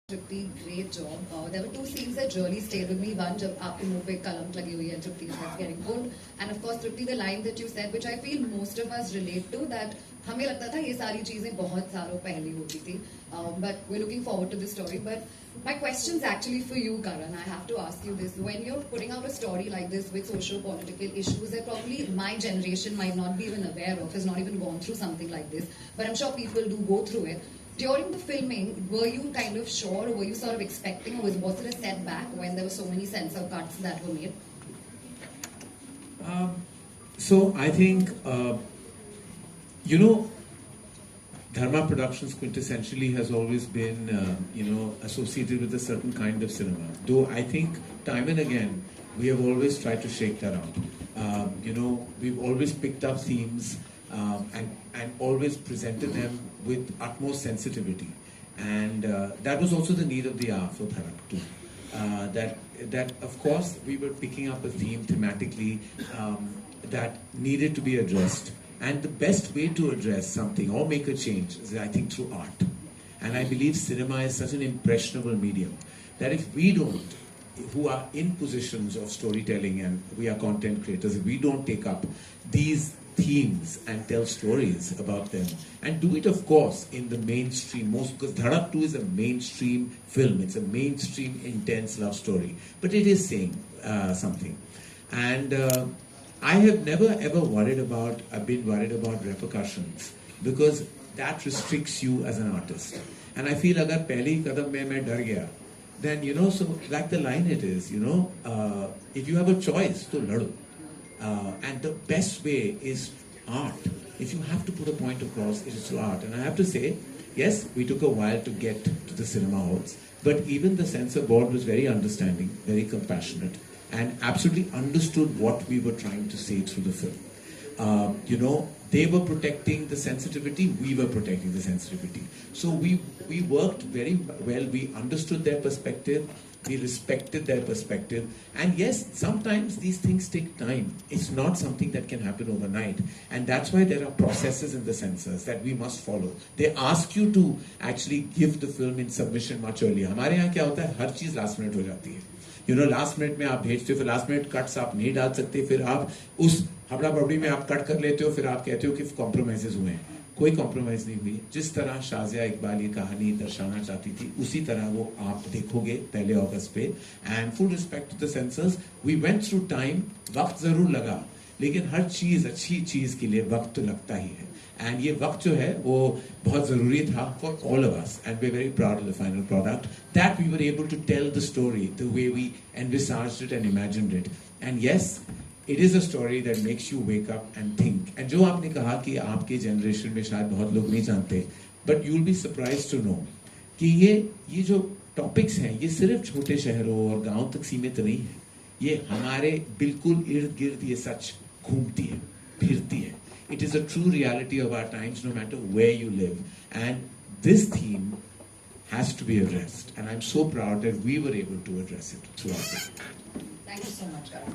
Tripti, great job. There were two scenes that really stayed with me. One, जब आपके मुंह पे कलम लगी हुई है, Tripti is getting good. And of course, Tripti, the line that you said, which I feel most of us relate to, that हमें लगता था ये सारी चीजें बहुत सालों पहले होती थी. But we're looking forward to this story. But my question's actually for you, Karan. I have to ask you this. When you're putting out a story like this with socio-political issues that probably my generation might not be even aware of, has not even gone through something like this, but I'm sure people do go through it. During the filming, were you kind of sure, or were you sort of expecting, or was it a setback when there were so many censor cuts that were made? So I think, Dharma Productions quintessentially has always been, associated with a certain kind of cinema. Though I think time and again, we have always tried to shake that out. We've always picked up themes and always presented them with utmost sensitivity. And that was also the need of the hour for Dharak too. That of course we were picking up a theme thematically that needed to be addressed. And the best way to address something or make a change is, I think, through art. And I believe cinema is such an impressionable medium that if we don't, who are in positions of storytelling and we are content creators, if we don't take up these themes and tell stories about them and do it, of course, in the mainstream, because Dhadak 2 is a mainstream film, it's a mainstream intense love story, but it is saying something. And I have never ever been worried about repercussions, because that restricts you as an artist. And I feel agar pehli kadam mein main dar gaya, then so like the line it is, if you have a choice, to lado. And the best way is art. If you have to put a point across, it is through art. And I have to say, yes, we took a while to get to the cinema halls, but even the censor board was very understanding, very compassionate, and absolutely understood what we were trying to say through the film. They were protecting the sensitivity, we were protecting the sensitivity. So we worked very well, we understood their perspective, we respected their perspective. And yes, sometimes these things take time. It's not something that can happen overnight. And that's why there are processes in the censors that we must follow. They ask you to actually give the film in submission much earlier. हमारे यहाँ क्या होता है, हर चीज last minute हो जाती है. Last minute में आप भेजते हो, फिर लास्ट मिनट कट्स आप नहीं डाल सकते, फिर आप उस हबड़ा बबड़ी में आप कट कर लेते हो, फिर आप कहते हो कि कॉम्प्रोमाइजेस हुए हैं. कोई कॉम्प्रोमाइज नहीं हुई. जिस तरह शाजिया इकबाल ये कहानी दर्शाना चाहती थी, उसी तरह वो आप देखोगे पहले अगस्त पे. And full respect to the censors, we went through time. वक्त जरूर लगा, लेकिन हर चीज, अच्छी चीज के लिए वक्त तो लगता ही है. एंड ये वक्त जो है वो बहुत जरूरी था for all of us, and we are very proud of the final product that we were able to tell the story the way we envisaged it and imagined it. And yes, it is a story that makes you wake up and think. And जो आपने कहा कि आपके generation में शायद बहुत लोग नहीं जानते, but you will be surprised to know कि ये जो टॉपिक्स हैं, ये सिर्फ छोटे शहरों और गांव तक सीमित नहीं है. ये हमारे बिल्कुल इर्द गिर्द ये सच घूमती है, फिरती है. It is a true reality of our times, no matter where you live. And this theme has to be addressed. And I'm so proud that we were able to address it throughout it. Thank you so much, Karan.